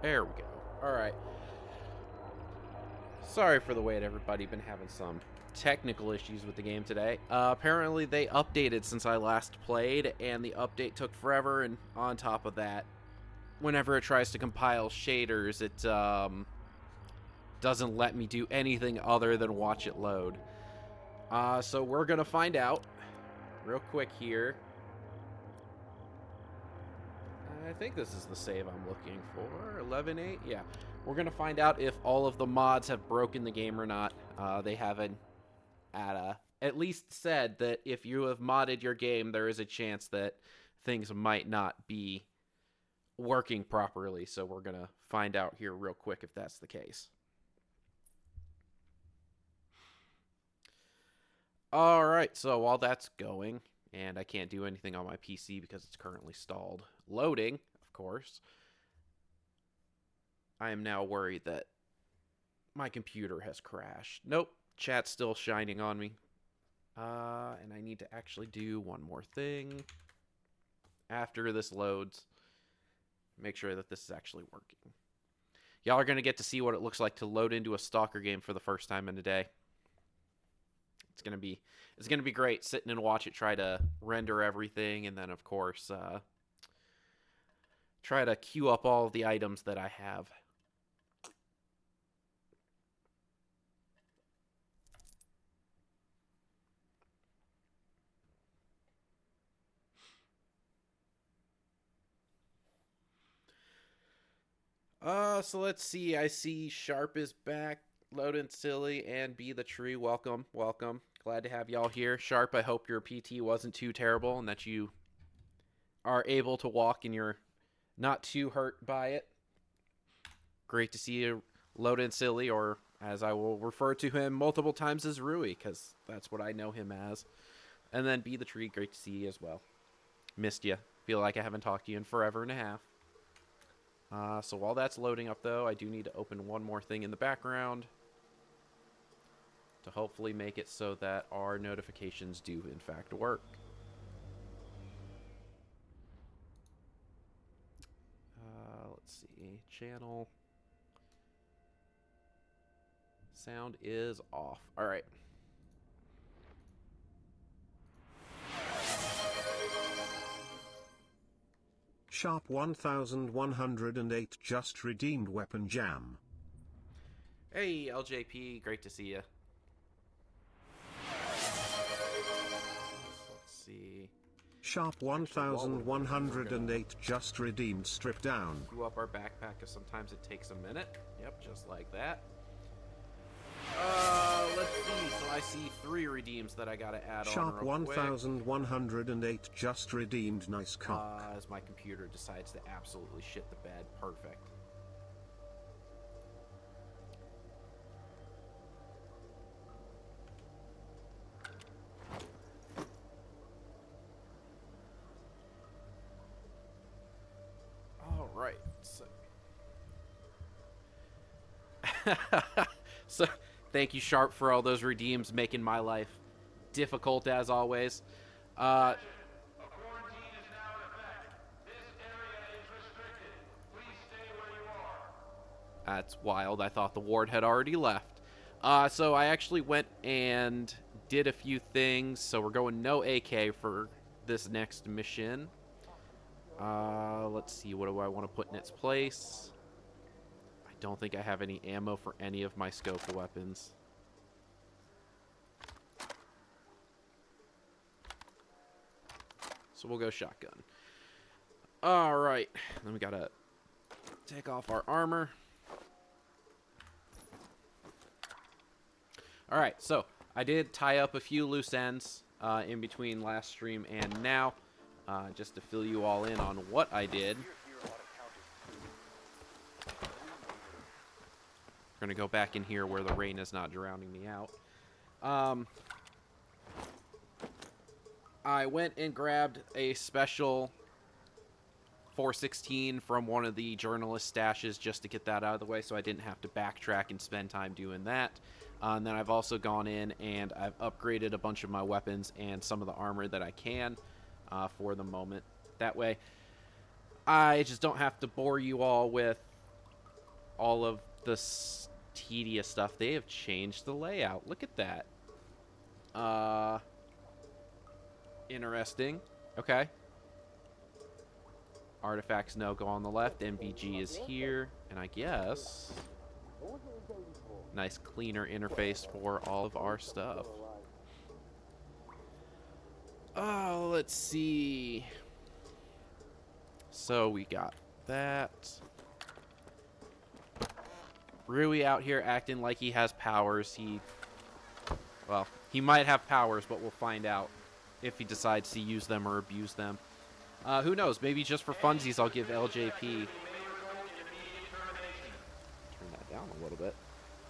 There we go. Alright. Sorry for the wait, everybody. Been having some technical issues with the game today. Apparently, they updated since I last played, and the update took forever, and on top of that, whenever it tries to compile shaders, it doesn't let me do anything other than watch it load. So we're going to find out real quick here. I think this is the save I'm looking for. 11.8? Yeah. We're going to find out if all of the mods have broken the game or not. They haven't at least said that if you have modded your game, there is a chance that things might not be working properly. So we're going to find out here real quick if that's the case. Alright, so while that's going, and I can't do anything on my PC because it's currently stalled loading, of course, I am now worried that my computer has crashed. Nope, chat's still shining on me. And I need to actually do one more thing after this loads. Make sure that this is actually working. Y'all are going to get to see what it looks like to load into a Stalker game for the first time in a day. It's gonna be great sitting and watch it try to render everything, and then of course try to queue up all of the items that I have. So let's see. I see Sharp is back. Loading Silly and Be the Tree. Welcome, welcome. Glad to have y'all here. Sharp, I hope your PT wasn't too terrible and that you are able to walk and you're not too hurt by it. Great to see you, Loading Silly, or as I will refer to him multiple times as Rui, because that's what I know him as. And then Be the Tree, great to see you as well. Missed you. Feel like I haven't talked to you in forever and a half. So while that's loading up, though, I do need to open one more thing in the background to hopefully make it so that our notifications do, in fact, work. Let's see. Channel. Sound is off. All right. Sharp 1108 just redeemed Weapon Jam. Hey, LJP. Great to see you. Let's see. Sharp 1108 just redeemed Strip Down. Queue up our backpack because sometimes it takes a minute. Yep, just like that. Let's see. So I see 3 redeems that I gotta add Sharp on real quick. 1108 just redeemed Nice Cock. As my computer decides to absolutely shit the bed. Perfect. All right. So thank you, Sharp, for all those redeems, making my life difficult as always. A quarantine is now in effect. This area is restricted. Please stay where you are. That's wild. I thought the ward had already left. So I actually went and did a few things. So we're going no AK for this next mission. Let's see. What do I want to put in its place? I don't think I have any ammo for any of my scope weapons. So we'll go shotgun. Alright. Then we gotta take off our armor. Alright, so I did tie up a few loose ends in between last stream and now, just to fill you all in on what I did. We're going to go back in here where the rain is not drowning me out. I went and grabbed a special 416 from one of the journalist stashes just to get that out of the way so I didn't have to backtrack and spend time doing that. And then I've also gone in and I've upgraded a bunch of my weapons and some of the armor that I can for the moment. That way, I just don't have to bore you all with all of the tedious stuff. They have changed the layout. Look at that. Interesting. Okay. Artifacts no go on the left. MVG is here. And I guess... nice cleaner interface for all of our stuff. Oh, let's see. So we got that. Rui out here acting like he has powers. Well, he might have powers, but we'll find out if he decides to use them or abuse them. Who knows? Maybe just for funsies, I'll give LJP... turn that down a little bit.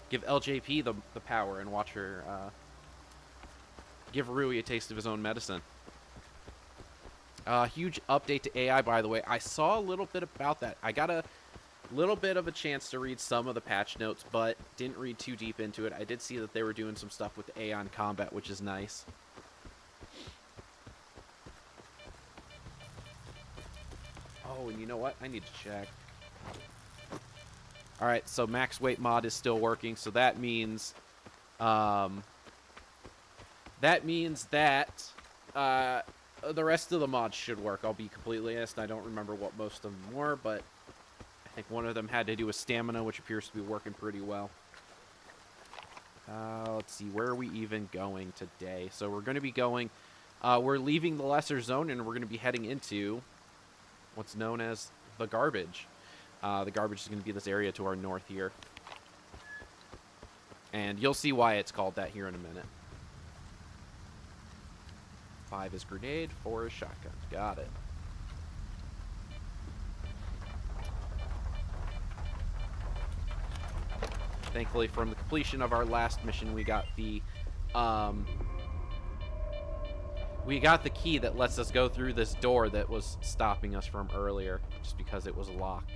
Give LJP the power and watch her give Rui a taste of his own medicine. Huge update to AI, by the way. I saw a little bit about that. I got a little bit of a chance to read some of the patch notes, but didn't read too deep into it. I did see that they were doing some stuff with Aeon combat, which is nice. Oh, and you know what? I need to check. Alright, so max weight mod is still working, so that means... that the rest of the mods should work. I'll be completely honest. I don't remember what most of them were, but I think one of them had to do with stamina, which appears to be working pretty well. Let's see, where are we even going today? So we're going to be going... we're leaving the Lesser Zone, and we're going to be heading into what's known as the Garbage. The Garbage is going to be this area to our north here. And you'll see why it's called that here in a minute. 5 is grenade, 4 is shotgun. Got it. Thankfully, from the completion of our last mission, we got the key that lets us go through this door that was stopping us from earlier, just because it was locked.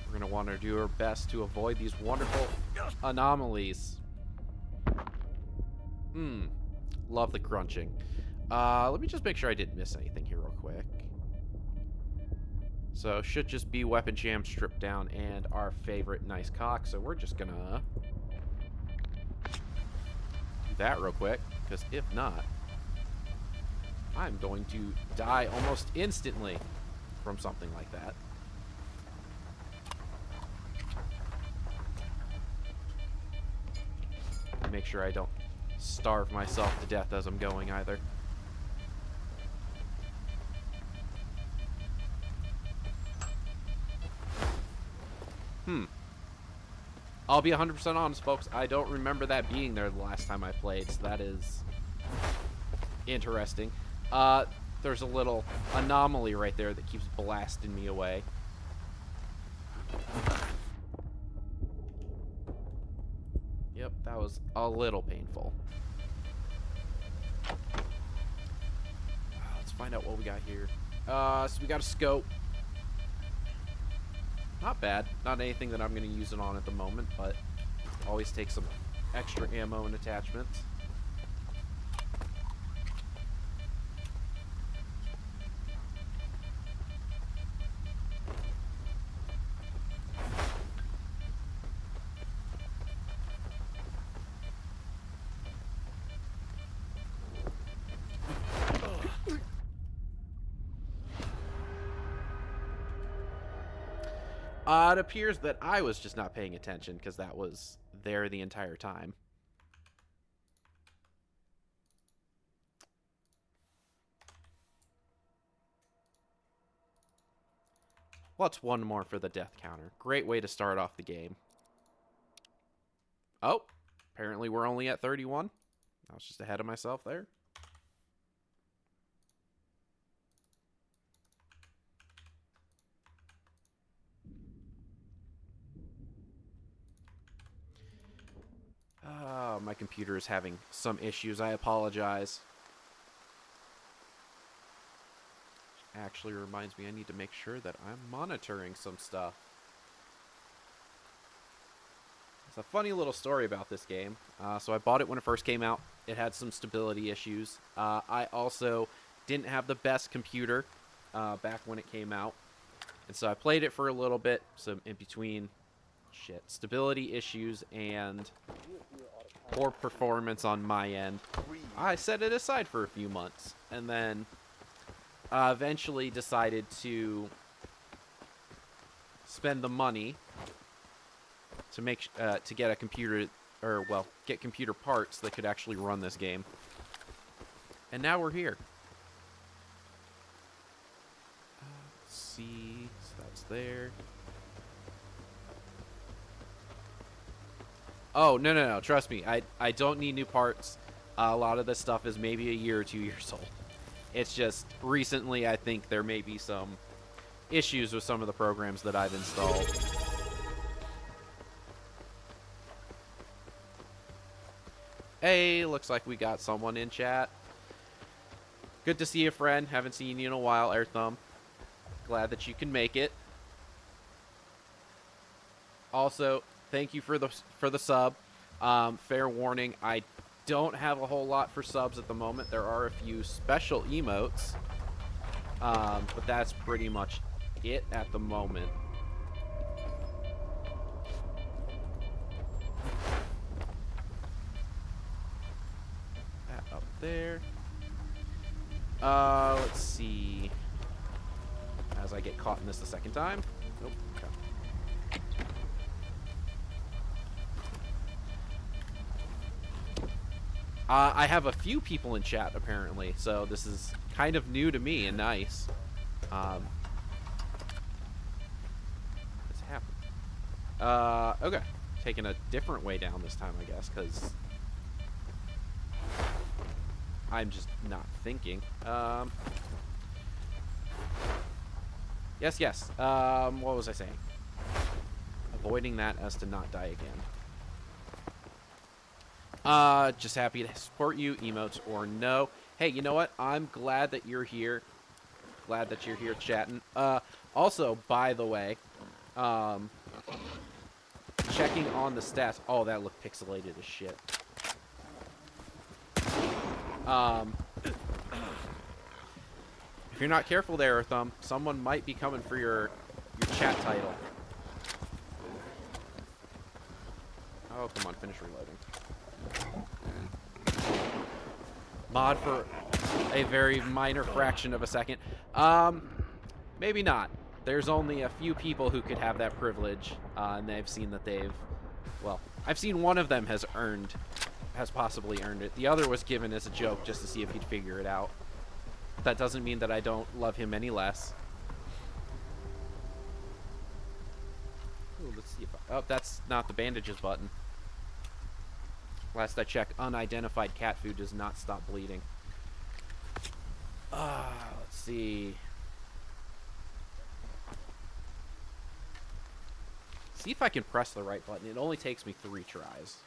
We're going to want to do our best to avoid these wonderful anomalies. Love the crunching. Let me just make sure I didn't miss anything here real quick. So, should just be weapon jam stripped down and our favorite nice cock. So we're just gonna do that real quick, because if not, I'm going to die almost instantly from something like that. Make sure I don't starve myself to death as I'm going either. I'll be 100% honest, folks. I don't remember that being there the last time I played, so that is interesting. There's a little anomaly right there that keeps blasting me away. Yep, that was a little painful. Let's find out what we got here. So we got a scope. Not bad. Not anything that I'm going to use it on at the moment, but always take some extra ammo and attachments. It appears that I was just not paying attention because that was there the entire time. What's one more for the death counter? Great way to start off the game. Oh, apparently we're only at 31. I was just ahead of myself there. My computer is having some issues. I apologize. Actually reminds me I need to make sure that I'm monitoring some stuff. a funny little story about this game. So I bought it when it first came out. It had some stability issues. I also didn't have the best computer back when it came out. And so I played it for a little bit. So in between stability issues and poor performance on my end, I set it aside for a few months. And then eventually decided to spend the money to make to get a computer, or well, get computer parts that could actually run this game. And now we're here. Let's see, so that's there. Oh, no, trust me, I don't need new parts. A lot of this stuff is maybe a year or 2 years old. It's just recently I think there may be some issues with some of the programs that I've installed. Hey, looks like we got someone in chat. Good to see you, friend. Haven't seen you in a while, Air Thumb. Glad that you can make it. Also, thank you for the sub. Fair warning, I don't have a whole lot for subs at the moment. There are a few special emotes, but that's pretty much it at the moment. That up there. Let's see. As I get caught in this the second time. Nope. Okay. I have a few people in chat, apparently, so this is kind of new to me and nice. What's happened? Okay. Taking a different way down this time, I guess, because I'm just not thinking. Yes. What was I saying? Avoiding that as to not die again. Just happy to support you, emotes or no. Hey, you know what? I'm glad that you're here. Glad that you're here chatting. Also, by the way, checking on the stats. Oh, that looked pixelated as shit. If you're not careful there, Thumb, someone might be coming for your chat title. Oh, come on, finish reloading. Mod for a very minor fraction of a second. Maybe not. There's only a few people who could have that privilege, and they've seen that well, I've seen one of them has possibly earned it. The other was given as a joke just to see if he'd figure it out. That doesn't mean that I don't love him any less. Ooh, let's see if oh, that's not the bandages button. Last I checked, unidentified cat food does not stop bleeding. Let's see. See if I can press the right button. It only takes me 3 tries.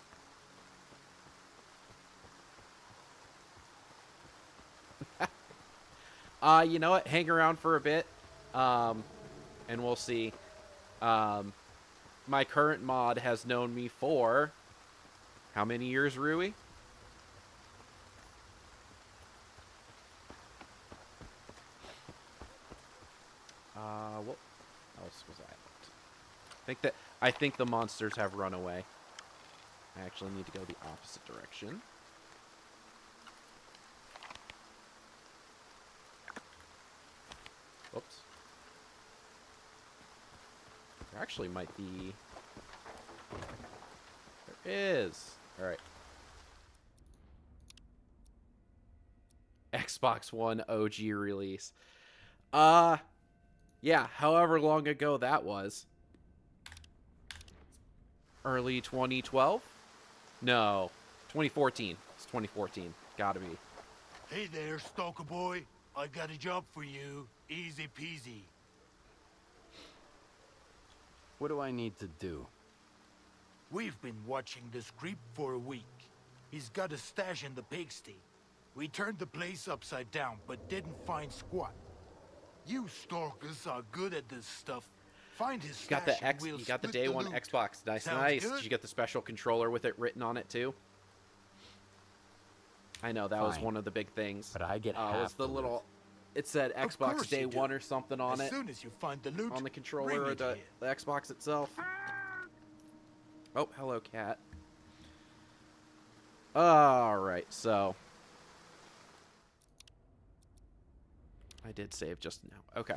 You know what? Hang around for a bit, and we'll see. My current mod has known me for how many years, Rui? What else was that? I think the monsters have run away. I actually need to go the opposite direction. Oops. There actually might be... There is. Alright. Xbox One OG release. Yeah, however long ago that was. Early 2012? No. 2014. It's 2014. Gotta be. Hey there, stalker boy. I got a job for you. Easy peasy. What do I need to do? We've been watching this creep for a week. He's got a stash in the pigsty. We turned the place upside down, but didn't find squat. You stalkers are good at this stuff. find his You got the stash and we'll You got the split day one loot. Xbox. Nice, Sounds nice. good? Did you get the special controller with it written on it too? I know that was Fine. one of the big things. But I get was half the the little. loot. It said Of Xbox course Day you do. 1 or something on As it. soon as you find the loot, On the controller bring or it the here. Xbox itself. Oh, hello, cat. Alright, so. I did save just now. Okay.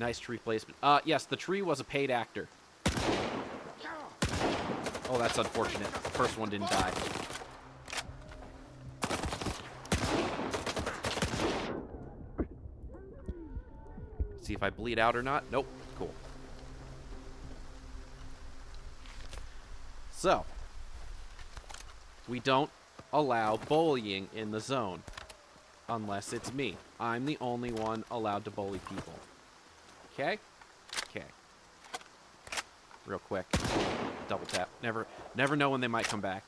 Nice tree placement. Yes, the tree was a paid actor. Oh, that's unfortunate. The first one didn't die. See if I bleed out or not. Nope. Cool. So, we don't allow bullying in the zone. Unless it's me. I'm the only one allowed to bully people. Okay? Okay. Real quick. Double tap. Never know when they might come back.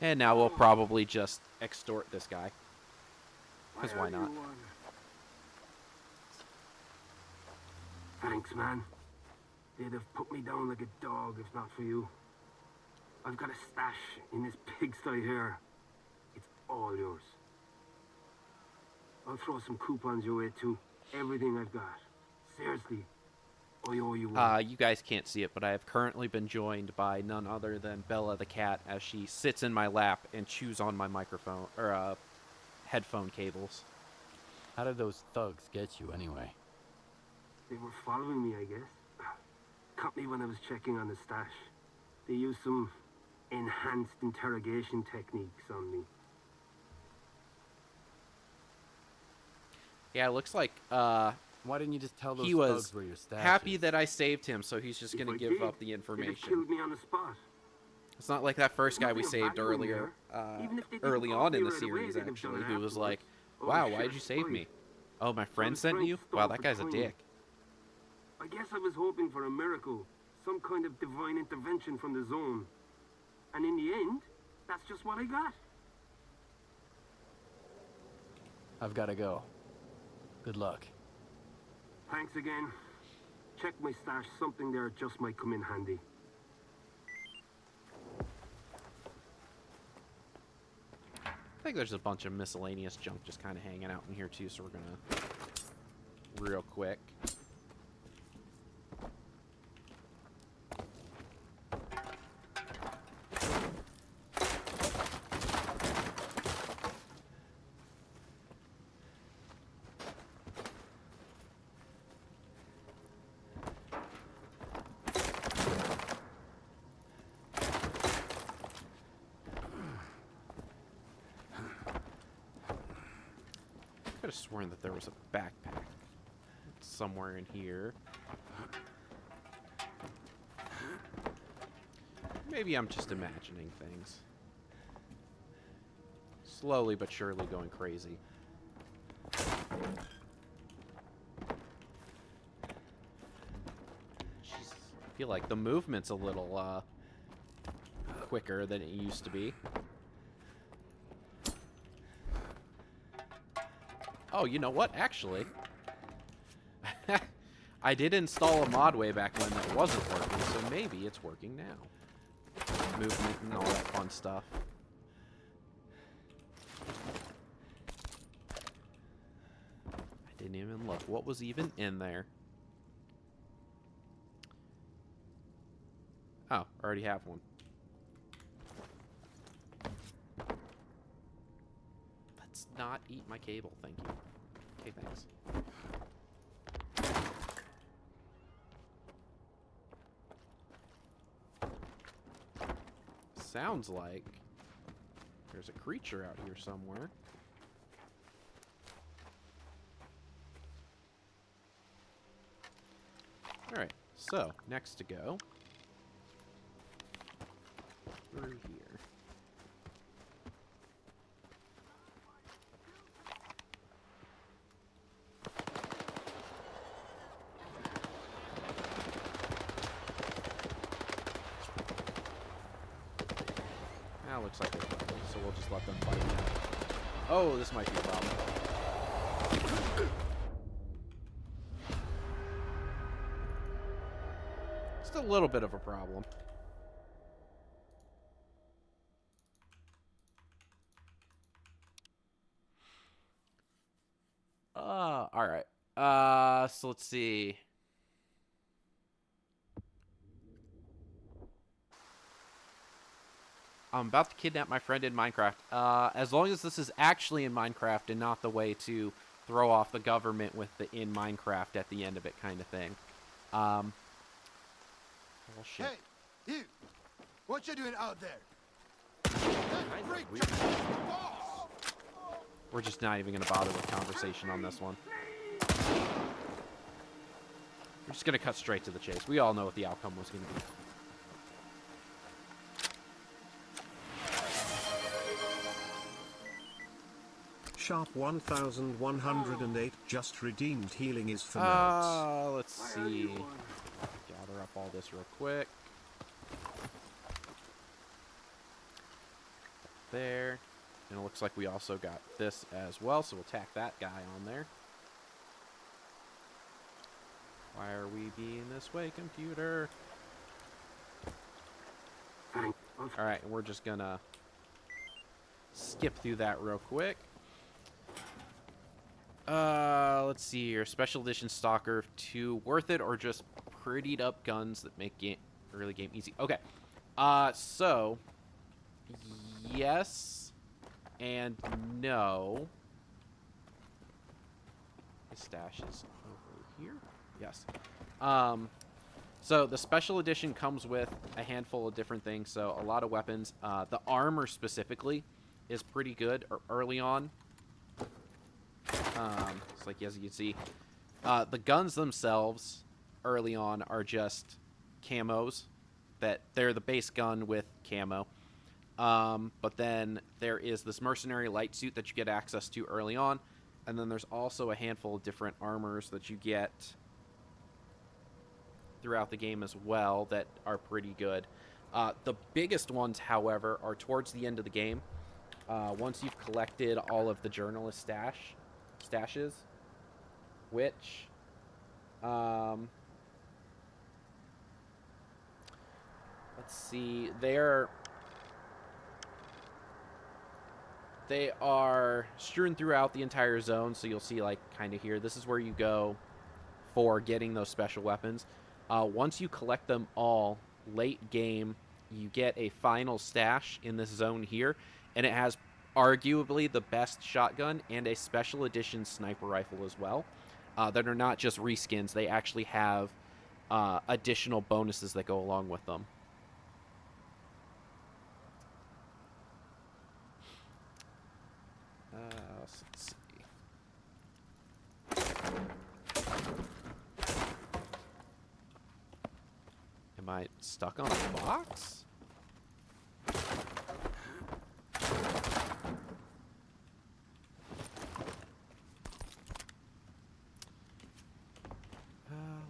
And now we'll probably just extort this guy. Because why not? Thanks, man. They'd have put me down like a dog if not for you. I've got a stash in this pigsty here. It's all yours. I'll throw some coupons your way too. Everything I've got. Seriously. I owe you one. You guys can't see it, but I have currently been joined by none other than Bella the cat as she sits in my lap and chews on my microphone, or, headphone cables. How did those thugs get you anyway? They were following me, I guess. Caught me when I was checking on the stash. They used some enhanced interrogation techniques on me. Yeah, it looks like, Why didn't you just tell those he was thugs where your stash happy is? that I saved him, so he's just If gonna I give did, up the they'd have information. killed me on the spot. It's not like that first guy we Nothing saved about you in earlier, there. Even if they didn't early call on me in the right away, series, they'd have actually, done it who was like, afterwards. wow, Oh, why'd shit, you save right. me? Oh, my friend was sent trying you? to Wow, stop that guy's a time. dick. I guess I was hoping for a miracle. Some kind of divine intervention from the zone. And in the end, that's just what I got. I've got to go. Good luck. Thanks again. Check my stash. Something there just might come in handy. I think there's a bunch of miscellaneous junk just kind of hanging out in here, too, so we're gonna... Real quick. I could have sworn that there was a backpack somewhere in here. Maybe I'm just imagining things. Slowly but surely going crazy. Jesus, I feel like the movement's a little quicker than it used to be. Oh, you know what? Actually, I did install a mod way back when that wasn't working, so maybe it's working now. Movement and all that fun stuff. I didn't even look. What was even in there? Oh, I already have one. Let's not eat my cable, thank you. Okay, thanks. Sounds like there's a creature out here somewhere. Alright, so, next to go. Through here. Looks like they're fighting, so we'll just let them fight now. Oh, this might be a problem. Just a little bit of a problem. All right. So let's see. I'm about to kidnap my friend in Minecraft. As long as this is actually in Minecraft and not the way to throw off the government with the in Minecraft at the end of it kind of thing. Oh, shit. Hey, you! What you doing out there? That freak just the boss! We're just not even going to bother with conversation on this one. We're just going to cut straight to the chase. We all know what the outcome was going to be. Sharp 1108 just redeemed. Healing is for nerds. Let's see. Gather up all this real quick. There. And it looks like we also got this as well, so we'll tack that guy on there. Why are we being this way, computer? Alright, we're just gonna skip through that real quick. Let's see here. Special Edition Stalker 2. Worth it or just prettied up guns that make early game easy? Okay. So yes and no. The stash is over here. Yes. So the Special Edition comes with a handful of different things. So a lot of weapons. The armor specifically is pretty good early on. It's like, as you can see, the guns themselves early on are just camos. That they're the base gun with camo. But then there is this mercenary light suit that you get access to early on. And then there's also a handful of different armors that you get throughout the game as well that are pretty good. The biggest ones, however, are towards the end of the game. Once you've collected all of the journalist stashes, which let's see, they are strewn throughout the entire zone, so you'll see, like, kind of here, this is where you go for getting those special weapons. Once you collect them all late game, you get a final stash in this zone here, and it has arguably the best shotgun and a special edition sniper rifle as well, that are not just reskins. They actually have additional bonuses that go along with them. Let's see. Am I stuck on a box?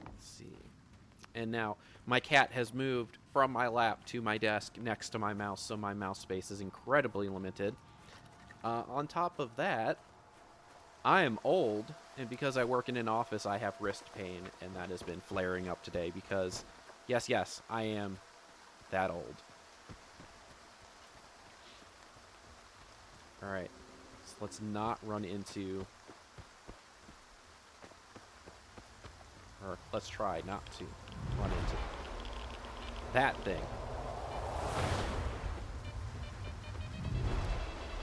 Let's see. And now my cat has moved from my lap to my desk next to my mouse, so my mouse space is incredibly limited. On top of that, I am old, and because I work in an office, I have wrist pain, and that has been flaring up today because, yes, I am that old. Alright, so let's not run into... Or let's try not to run into that thing.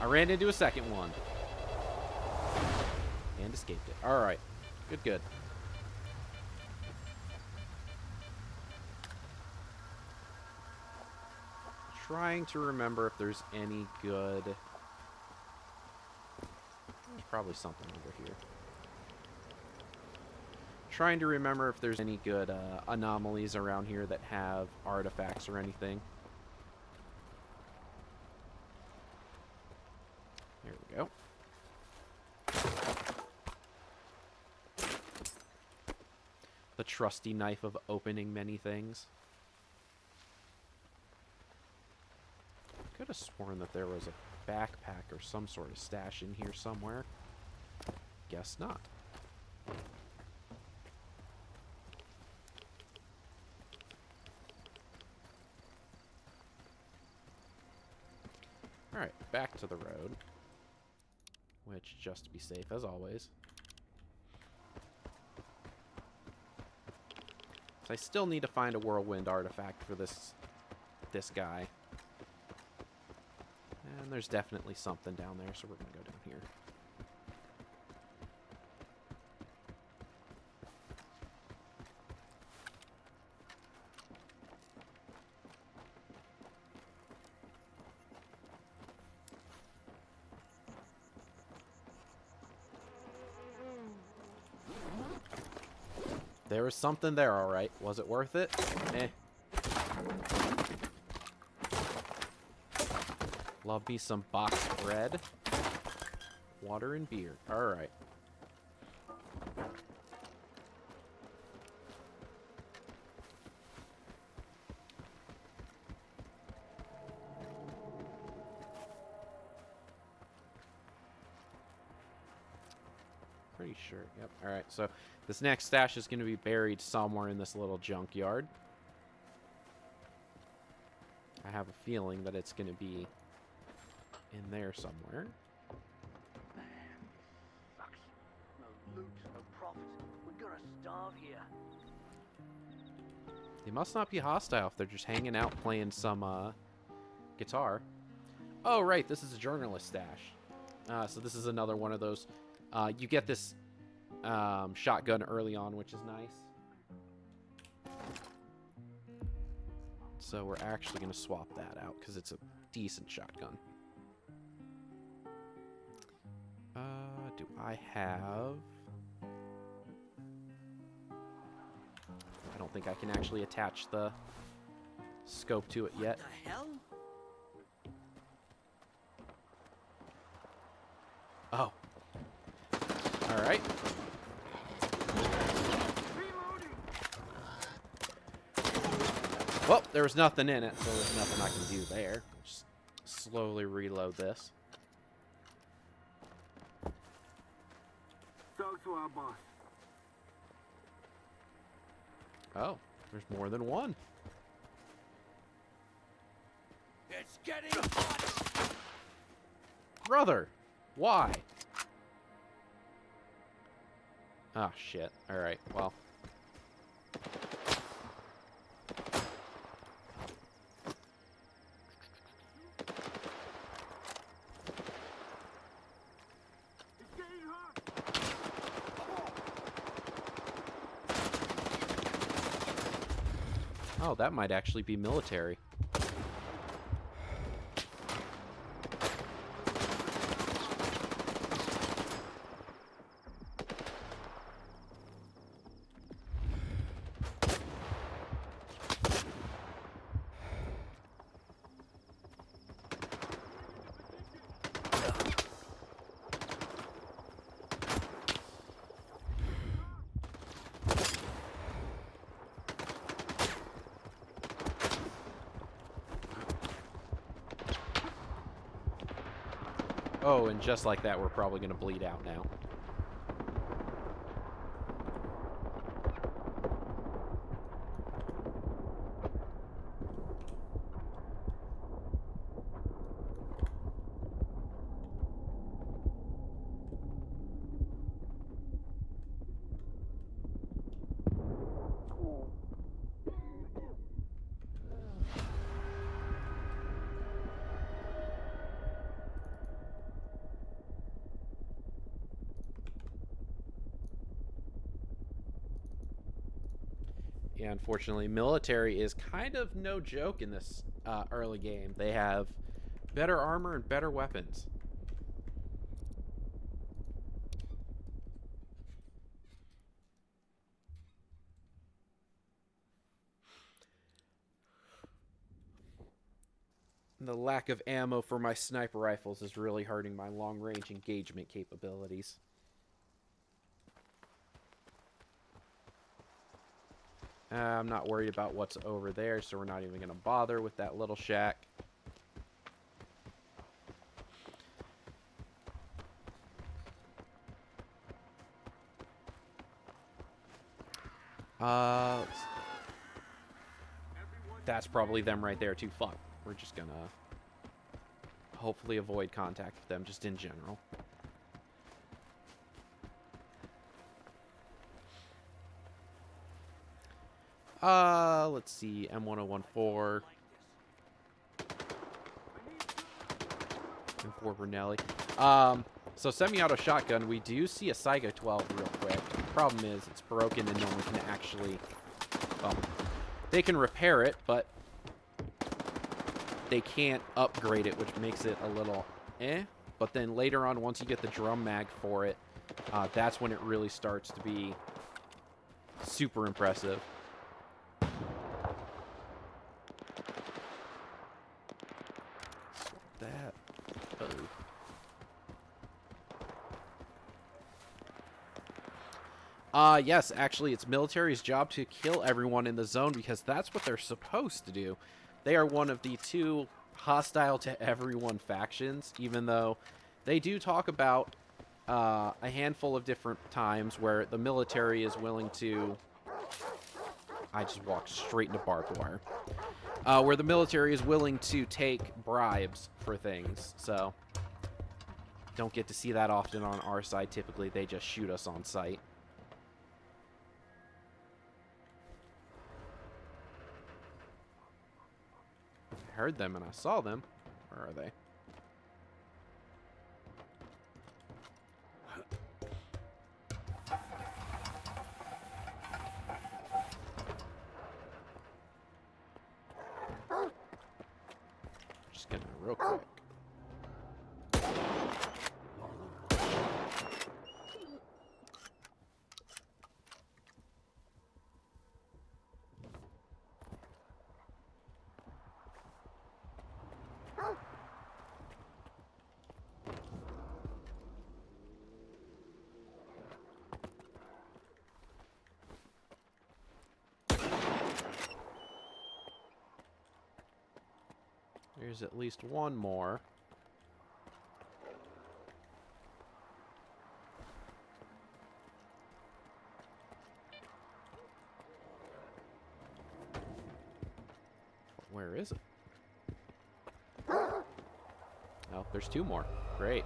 I ran into a second one. And escaped it. Alright. Good. Trying to remember if there's any good... There's probably something over here. Trying to remember if there's any good anomalies around here that have artifacts or anything. There we go. The trusty knife of opening many things. I could have sworn that there was a backpack or some sort of stash in here somewhere. Guess not. Alright, back to the road. Which, just to be safe, as always. So I still need to find a whirlwind artifact for this guy. And there's definitely something down there, so we're going to go down here. There was something there, alright. Was it worth it? Eh. Love me some boxed bread. Water and beer. Alright. Pretty sure. Yep. Alright, so this next stash is going to be buried somewhere in this little junkyard. I have a feeling that it's going to be in there somewhere. Man, sucks. No loot, no profit. We're gonna starve here. They must not be hostile if they're just hanging out playing some guitar. Oh, right. This is a journalist stash. So this is another one of those. You get this shotgun early on, which is nice. So we're actually going to swap that out because it's a decent shotgun. Do I have... I don't think I can actually attach the scope to it yet. What the hell? Oh. Alright. Well, there was nothing in it, so there's nothing I can do there. Just slowly reload this. Talk to our boss. Oh, there's more than one. It's getting hot. Brother, why? Ah, shit. Alright, well. It's getting hot. Oh, that might actually be military. Oh, and just like that, we're probably going to bleed out now. Yeah, unfortunately, military is kind of no joke in this early game. They have better armor and better weapons. The lack of ammo for my sniper rifles is really hurting my long-range engagement capabilities. I'm not worried about what's over there, so we're not even going to bother with that little shack. That's probably them right there, too. Fuck. We're just gonna hopefully avoid contact with them, just in general. Let's see. M1014. M4 Brunelli. So semi-auto shotgun, we do see a Saiga 12 real quick. The problem is it's broken and no one can actually... Well, they can repair it, but they can't upgrade it, which makes it a little eh. But then later on, once you get the drum mag for it, that's when it really starts to be super impressive. That. Yes, actually, it's military's job to kill everyone in the zone because that's what they're supposed to do. They are one of the two hostile to everyone factions, even though they do talk about a handful of different times where the military is willing to... I just walked straight into barbed wire. Where the military is willing to take bribes for things, so... Don't get to see that often on our side. Typically, they just shoot us on sight. I heard them and I saw them. Where are they? Just gonna real quick. There's at least one more. Where is it? Oh, there's two more. Great.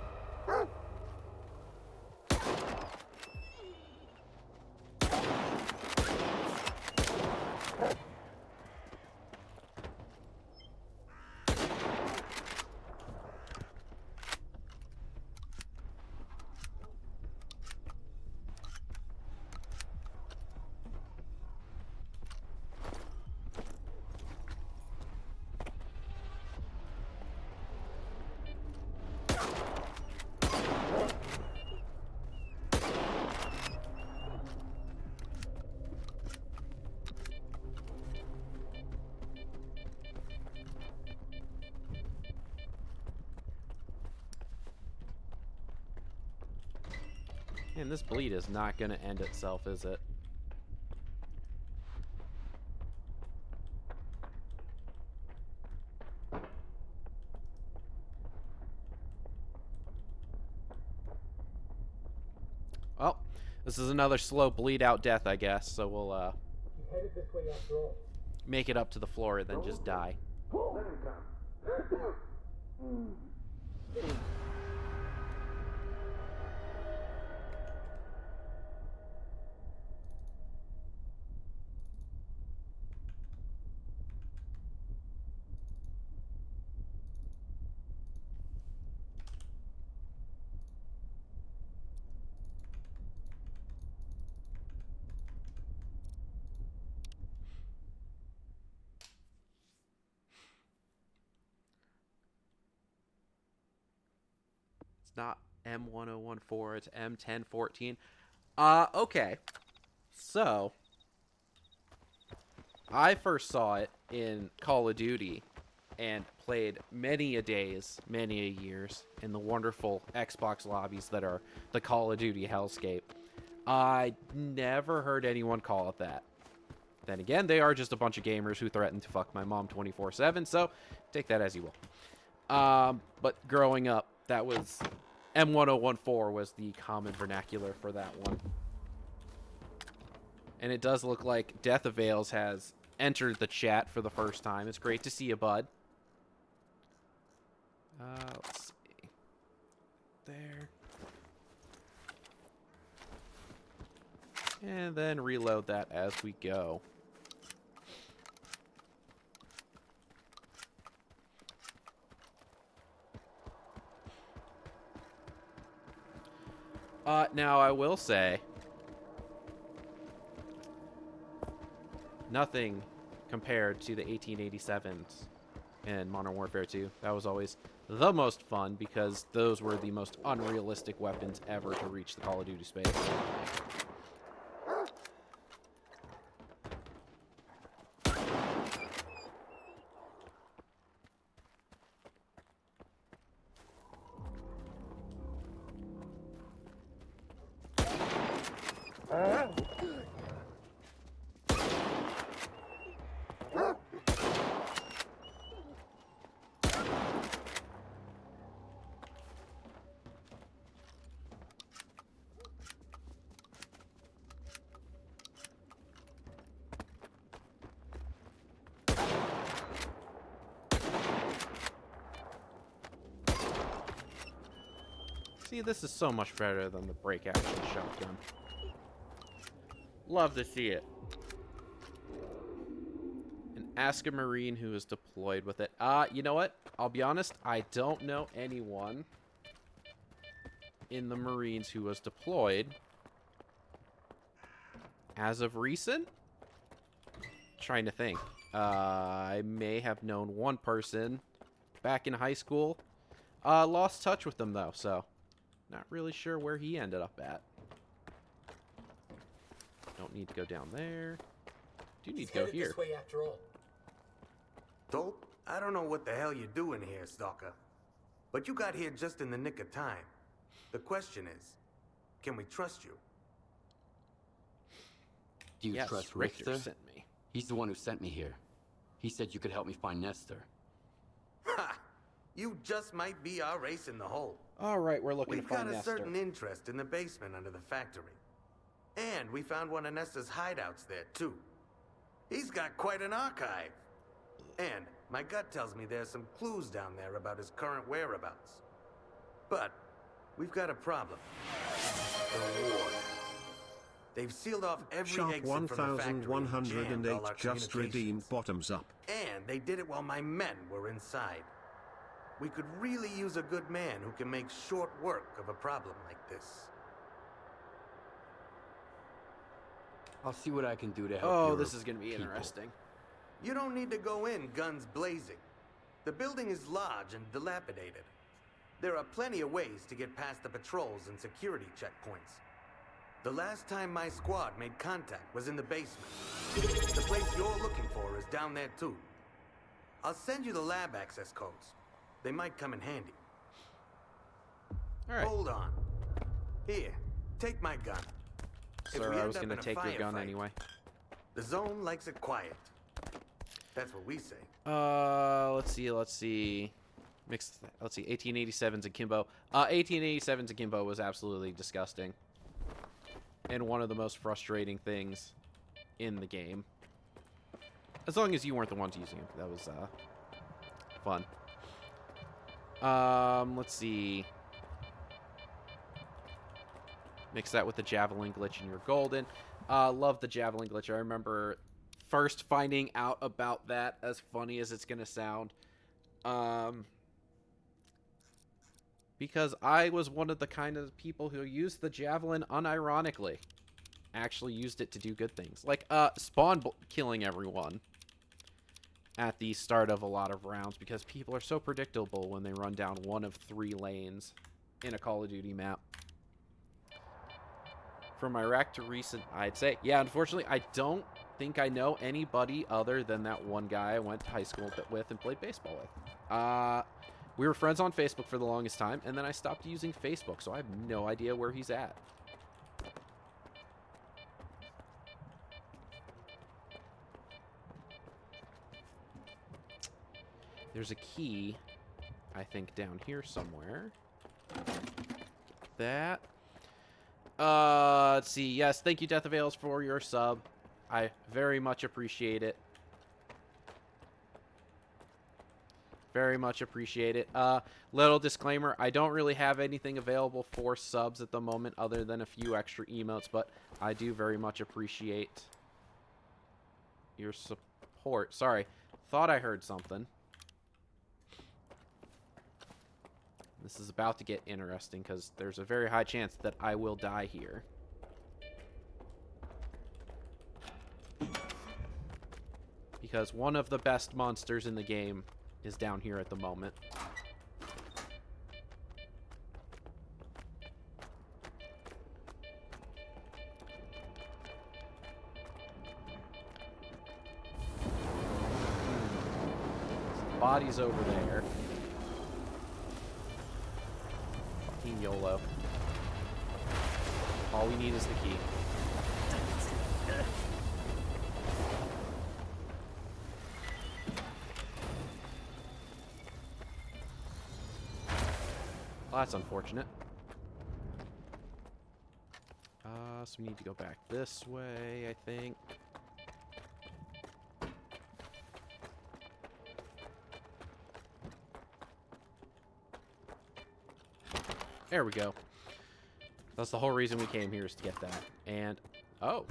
And this bleed is not going to end itself, is it? Well, this is another slow bleed out death, I guess. So we'll make it up to the floor and then just die. Not M1014, it's M1014. Okay. So, I first saw it in Call of Duty and played many a days, many a years in the wonderful Xbox lobbies that are the Call of Duty hellscape. I never heard anyone call it that. Then again, they are just a bunch of gamers who threaten to fuck my mom 24/7, so take that as you will. But growing up, that was... M1014 was the common vernacular for that one. And it does look like Death Avails has entered the chat for the first time. It's great to see you, bud. Let's see. There. And then reload that as we go. Now I will say, nothing compared to the 1887s in Modern Warfare 2. That was always the most fun because those were the most unrealistic weapons ever to reach the Call of Duty space. See, this is so much better than the break-action shotgun. Love to see it. And ask a Marine who is deployed with it. You know what? I'll be honest, I don't know anyone in the Marines who was deployed as of recent. Trying to think. I may have known one person back in high school. Lost touch with them, though, so not really sure where he ended up at. Don't need to go down there. Do need to go here. This way after all. Dope, I don't know what the hell you're doing here, Stalker. But you got here just in the nick of time. The question is, can we trust you? Do you Yes, trust Richter Richter? sent me. He's the one who sent me here. He said you could help me find Nestor. Ha! You just might be our ace in the hole. All right, we're looking We've to find got a Nestor. certain interest in the basement under the factory. And we found one of Nestor's hideouts there, too. He's got quite an archive. And my gut tells me there's some clues down there about his current whereabouts. But we've got a problem. The war. They've sealed off every Sharp exit from the factory and jammed 1108 all our just redeemed communications. bottoms up. And they did it while my men were inside. We could really use a good man who can make short work of a problem like this. I'll see what I can do to help Oh, your this is going to be people. interesting. You don't need to go in guns blazing. The building is large and dilapidated. There are plenty of ways to get past the patrols and security checkpoints. The last time my squad made contact was in the basement. The place you're looking for is down there too. I'll send you the lab access codes. They might come in handy. All right. Hold on. Here, take my gun. If Sir, we I end was up going in to a take your gun firefight, anyway. The zone likes it quiet. That's what we say. Let's see. Mixed, let's see, 1887's Akimbo. 1887's Akimbo was absolutely disgusting. And one of the most frustrating things in the game. As long as you weren't the ones using it. That was, fun. Let's see. Mix that with the Javelin glitch and you're golden. Love the Javelin glitch. I remember first finding out about that, as funny as it's gonna sound. Because I was one of the kind of people who used the Javelin unironically. Actually used it to do good things. Like, spawn killing everyone at the start of a lot of rounds, because people are so predictable when they run down one of 3 lanes in a Call of Duty map. From Iraq to recent, I'd say. Yeah, unfortunately, I don't think I know anybody other than that one guy I went to high school with and played baseball with. We were friends on Facebook for the longest time, and then I stopped using Facebook, so I have no idea where he's at. There's a key, I think, down here somewhere. That. Let's see. Yes, thank you, Death Avails, for your sub. I very much appreciate it. Very much appreciate it. Little disclaimer, I don't really have anything available for subs at the moment other than a few extra emotes, but I do very much appreciate your support. Sorry, thought I heard something. This is about to get interesting because there's a very high chance that I will die here. Because one of the best monsters in the game is down here at the moment. The body's over there. Fucking YOLO. All we need is the key. Well, that's unfortunate. So we need to go back this way, I think. There we go. That's the whole reason we came here, is to get that. And, oh,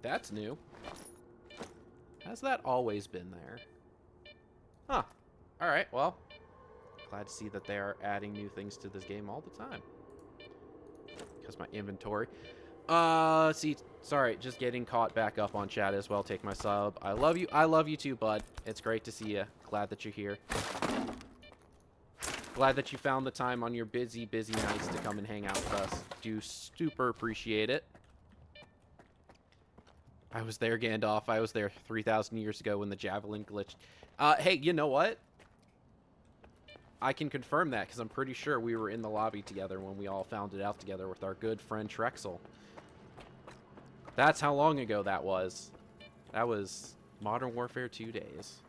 that's new. Has that always been there? Huh. Alright, well, glad to see that they are adding new things to this game all the time. Because my inventory. Let's see. Sorry, just getting caught back up on chat as well. Take my sub. I love you. I love you too, bud. It's great to see you. Glad that you're here. Glad that you found the time on your busy, busy nights to come and hang out with us. Do super appreciate it. I was there, Gandalf. I was there 3,000 years ago when the javelin glitched. Hey, you know what? I can confirm that because I'm pretty sure we were in the lobby together when we all found it out together with our good friend Trexel. That's how long ago that was. That was Modern Warfare 2 days.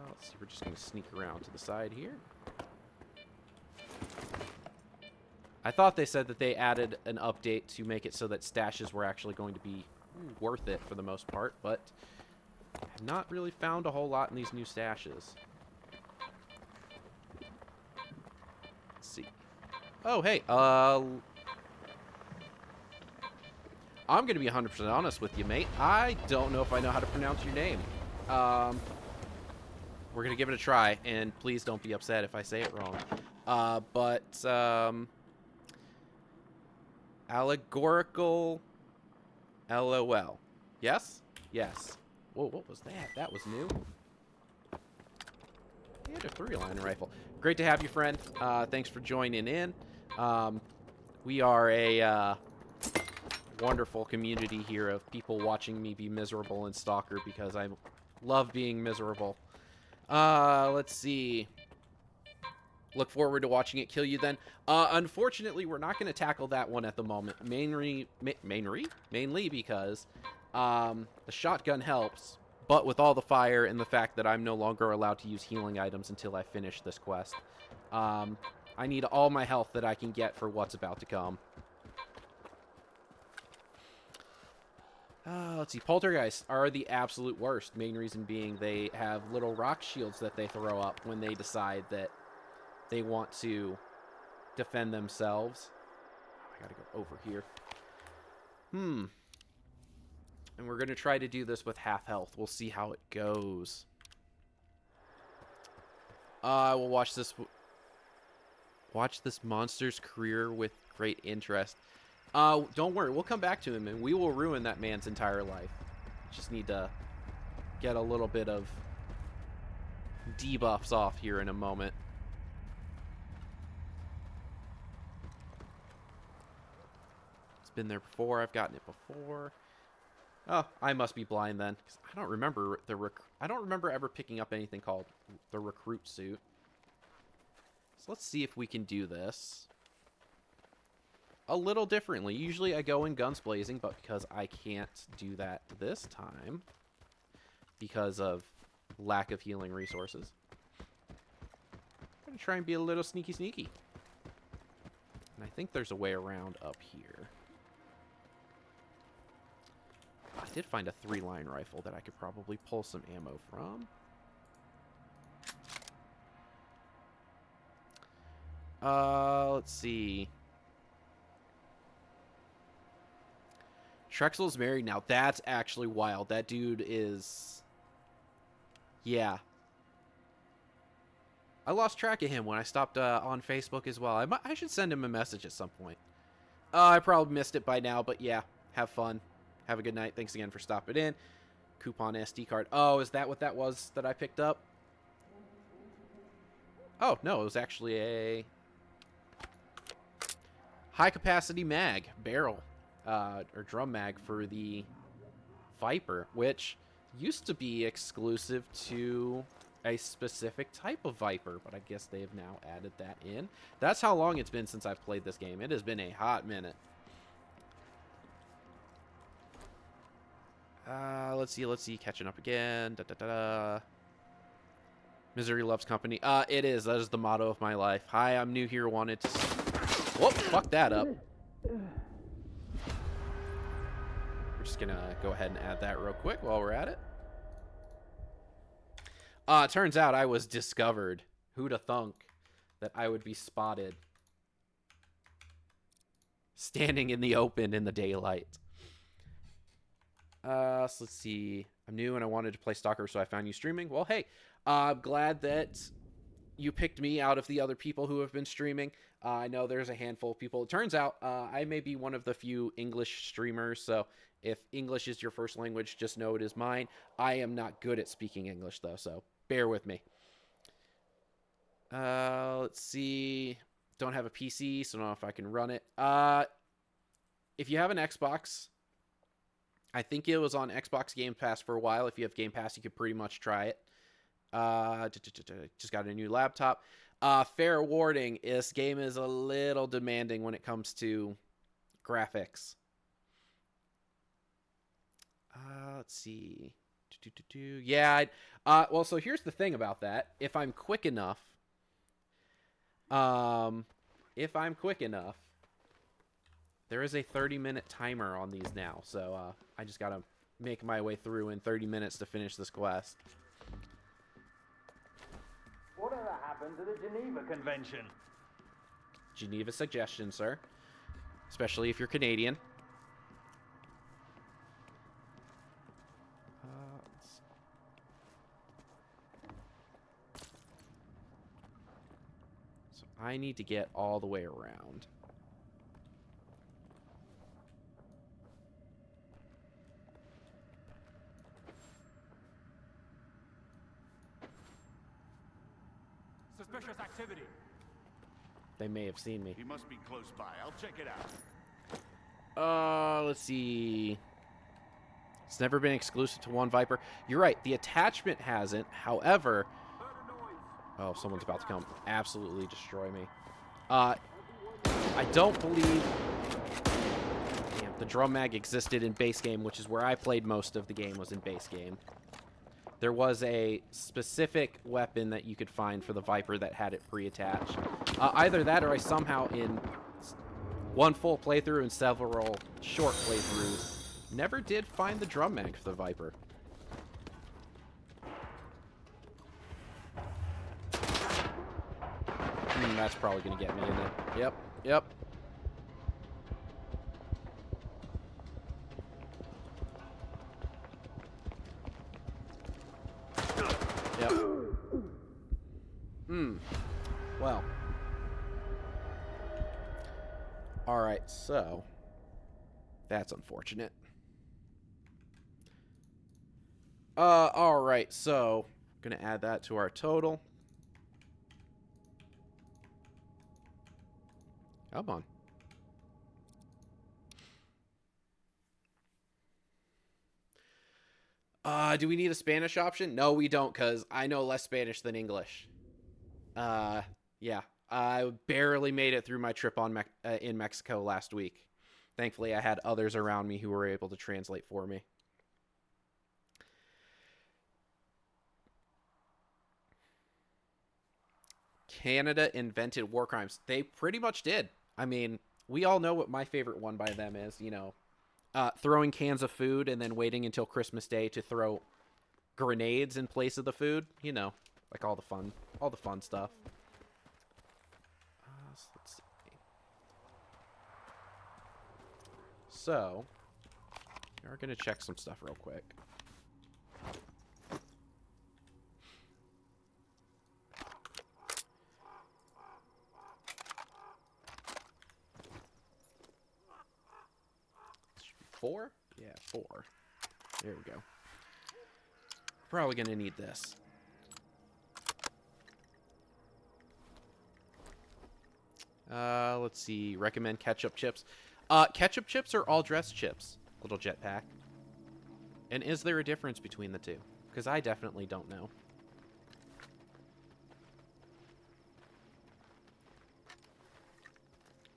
Let's see, we're just going to sneak around to the side here. I thought they said that they added an update to make it so that stashes were actually going to be worth it for the most part, but I've not really found a whole lot in these new stashes. Let's see. Oh, hey, I'm going to be 100% honest with you, mate. I don't know if I know how to pronounce your name. We're going to give it a try, and please don't be upset if I say it wrong. Allegorical LOL. Yes? Yes. Whoa, what was that? That was new. He had a 3-line rifle. Great to have you, friend. Thanks for joining in. We are a wonderful community here of people watching me be miserable in Stalker because I love being miserable. Let's see. Look forward to watching it kill you then. Unfortunately, we're not going to tackle that one at the moment. Mainly because the shotgun helps, but with all the fire and the fact that I'm no longer allowed to use healing items until I finish this quest. I need all my health that I can get for what's about to come. Let's see. Poltergeists are the absolute worst. Main reason being they have little rock shields that they throw up when they decide that they want to defend themselves. I gotta go over here. And we're gonna try to do this with half health. We'll see how it goes. We'll watch this monster's career with great interest. Don't worry, we'll come back to him and we will ruin that man's entire life. Just need to get a little bit of debuffs off here in a moment. It's been there before. I've gotten it before. Oh, I must be blind then, because I don't remember I don't remember ever picking up anything called the recruit suit. So let's see if we can do this a little differently. Usually I go in guns blazing, but because I can't do that this time because of lack of healing resources, I'm going to try and be a little sneaky. And I think there's a way around up here. did find a 3-line rifle that I could probably pull some ammo from. Let's see. Trexel's married now. That's actually wild. That dude is... Yeah. I lost track of him when I stopped on Facebook as well. I should send him a message at some point. I probably missed it by now, but yeah. Have fun. Have a good night. Thanks again for stopping in. Coupon SD card. Oh, is that what that was that I picked up? Oh, no. It was actually a high-capacity mag barrel. Or drum mag for the Viper, which used to be exclusive to a specific type of Viper, but I guess they have now added that in. That's how long it's been since I've played this game. It has been a hot minute. Let's see. Catching up again. Misery loves company. It is. That is the motto of my life. Hi, I'm new here. Wanted to... Whoop, fuck that up. We're just gonna go ahead and add that real quick while we're at it. Turns out I was discovered. Who'da thunk that I would be spotted standing in the open in the daylight. So let's see. I'm new and I wanted to play S.T.A.L.K.E.R, so I found you streaming. Well, hey, I'm glad that you picked me out of the other people who have been streaming. I know there's a handful of people. It turns out I may be one of the few English streamers, so if English is your first language, just know it is mine. I am not good at speaking English, though, so bear with me. Let's see. Don't have a PC, so I don't know if I can run it. If you have an Xbox, I think it was on Xbox Game Pass for a while. If you have Game Pass, you could pretty much try it. Just got a new laptop. Fair warning, this game is a little demanding when it comes to graphics. Let's see. Yeah. Well, so here's the thing about that. If I'm quick enough, there is a 30-minute timer on these now. So I just gotta make my way through in 30 minutes to finish this quest. Whatever happened to the Geneva Convention? Geneva suggestion, sir. Especially if you're Canadian. So I need to get all the way around. Suspicious activity. They may have seen me. He must be close by. I'll check it out. Let's see. It's never been exclusive to one Viper. You're right. The attachment hasn't. However... Oh, someone's about to come absolutely destroy me. I don't believe... Damn, the drum mag existed in base game, which is where I played most of the game, was in base game. There was a specific weapon that you could find for the Viper that had it pre-attached. Either that or I somehow, in one full playthrough and several short playthroughs, never did find the drum mag for the Viper. That's probably going to get me in it. Yep, yep. Yep. Well. Alright, so. That's unfortunate. Alright, so. I'm going to add that to our total. Come on. Do we need a Spanish option? No, we don't, because I know less Spanish than English. Yeah. I barely made it through my trip in Mexico last week. Thankfully, I had others around me who were able to translate for me. Canada invented war crimes. They pretty much did. I mean, we all know what my favorite one by them is, you know, throwing cans of food and then waiting until Christmas Day to throw grenades in place of the food. You know, like all the fun stuff. So let's see. So, we're gonna check some stuff real quick. Should be 4? Yeah, 4. There we go. Probably gonna need this. Let's see. Recommend ketchup chips. Ketchup chips are all dressed chips. Little jetpack. And is there a difference between the two? Because I definitely don't know.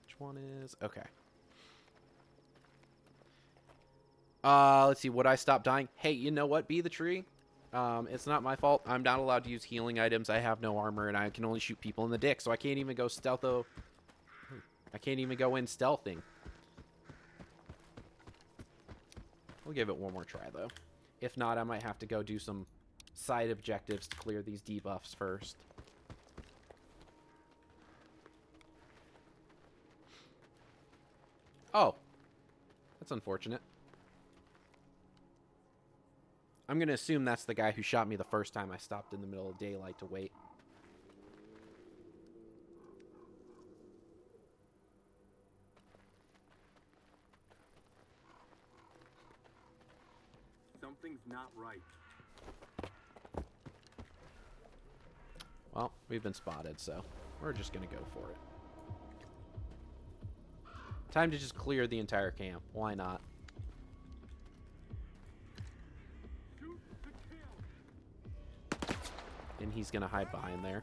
Which one is... Okay. Let's see. Would I stop dying? Hey, you know what? Be the tree. It's not my fault. I'm not allowed to use healing items. I have no armor, and I can only shoot people in the dick, so I can't even go stealtho. I can't even go in stealthing. We'll give it one more try, though. If not, I might have to go do some side objectives to clear these debuffs first. Oh. That's unfortunate. I'm going to assume that's the guy who shot me the first time I stopped in the middle of daylight to wait. Something's not right. Well, we've been spotted, so we're just going to go for it. Time to just clear the entire camp. Why not? And he's going to hide behind there.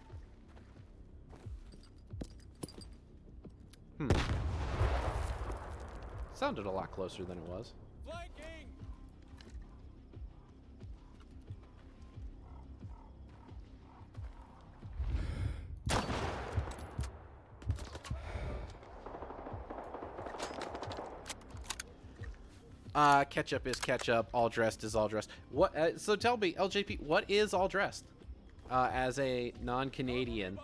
Sounded a lot closer than it was. Ketchup is ketchup. All dressed is all dressed. What? So tell me, LJP, what is all dressed? As a non-Canadian,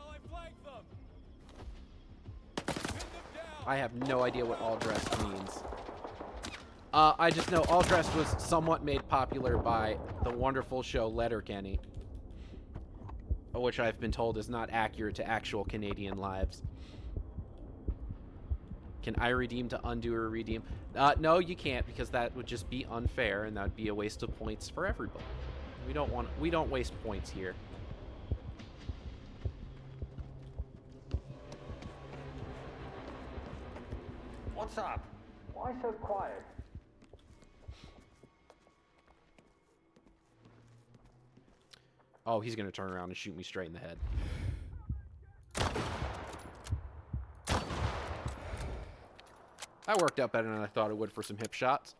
I have no idea what all dressed means. I just know all dressed was somewhat made popular by the wonderful show Letterkenny, which I've been told is not accurate to actual Canadian lives. Can I redeem to undo or redeem? No, you can't, because that would just be unfair, and that would be a waste of points for everybody. We don't waste points here. What's up? Why so quiet? Oh, he's gonna turn around and shoot me straight in the head. That worked out better than I thought it would for some hip shots.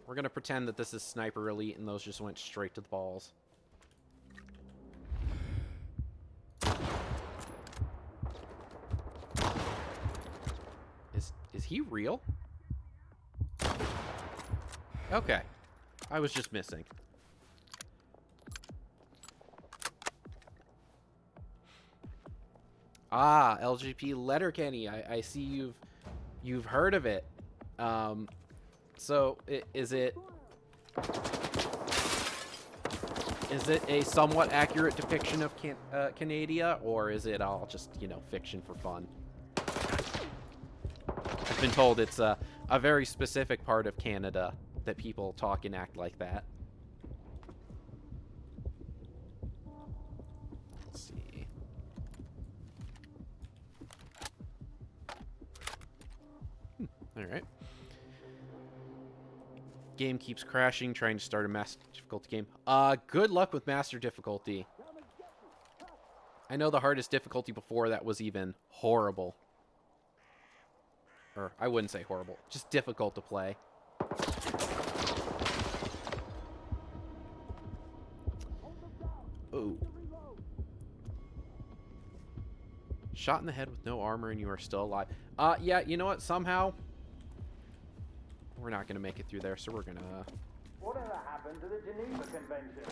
We're gonna pretend that this is Sniper Elite and those just went straight to the balls. Is he real? Okay. I was just missing. Ah, LGP Letterkenny. I see you've heard of it. So is it a somewhat accurate depiction of Canada, or is it all just, you know, fiction for fun? I've been told it's a very specific part of Canada that people talk and act like that. Let's see. All right. Game keeps crashing, trying to start a master difficulty game. Good luck with master difficulty. I know the hardest difficulty before that was even horrible. Or, I wouldn't say horrible. Just difficult to play. Ooh. Shot in the head with no armor and you are still alive. Yeah, you know what? Somehow, we're not going to make it through there, so we're going to... Whatever happened to the Geneva Convention?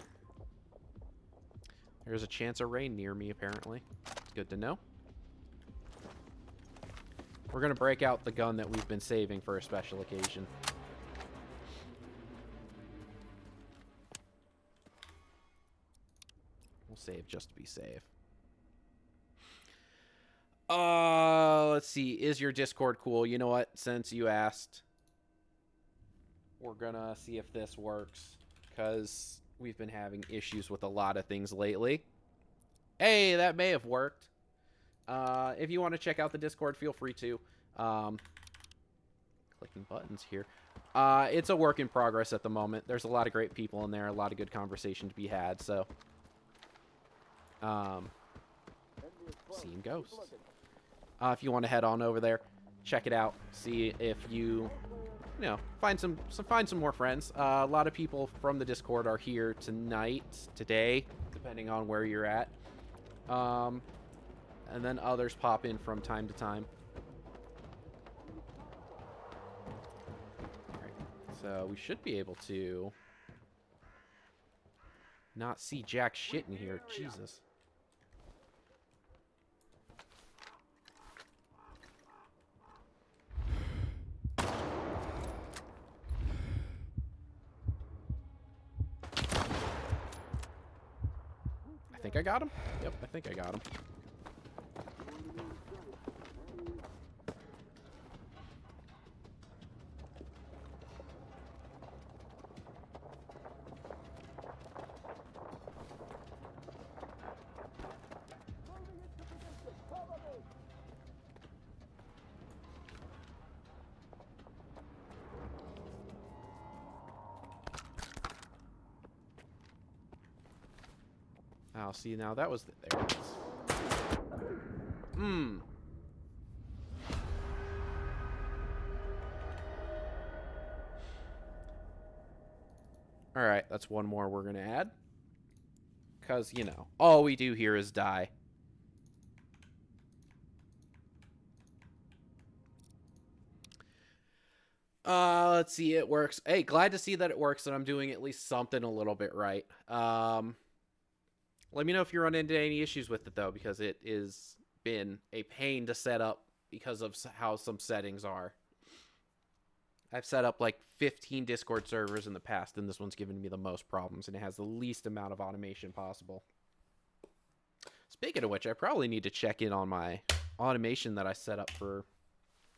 There's a chance of rain near me, apparently. It's good to know. We're going to break out the gun that we've been saving for a special occasion. We'll save just to be safe. Let's see. Is your Discord cool? You know what? Since you asked, we're going to see if this works, because we've been having issues with a lot of things lately. Hey, that may have worked. If you want to check out the Discord, feel free to. Clicking buttons here. It's a work in progress at the moment. There's a lot of great people in there, a lot of good conversation to be had, so... seeing ghosts. If you want to head on over there, check it out. See if you know, find some more friends. A lot of people from the Discord are here today, depending on where you're at. And then others pop in from time to time. Alright, so we should be able to not see jack shit in here. Jesus. I think I got him. Yep, I think I got him. Oh, see, now that was... there it is. Alright, that's one more we're going to add. Because, you know, all we do here is die. Let's see, it works. Hey, glad to see that it works and I'm doing at least something a little bit right. Let me know if you run into any issues with it, though, because it has been a pain to set up because of how some settings are. I've set up like 15 Discord servers in the past, and this one's given me the most problems, and it has the least amount of automation possible. Speaking of which, I probably need to check in on my automation that I set up for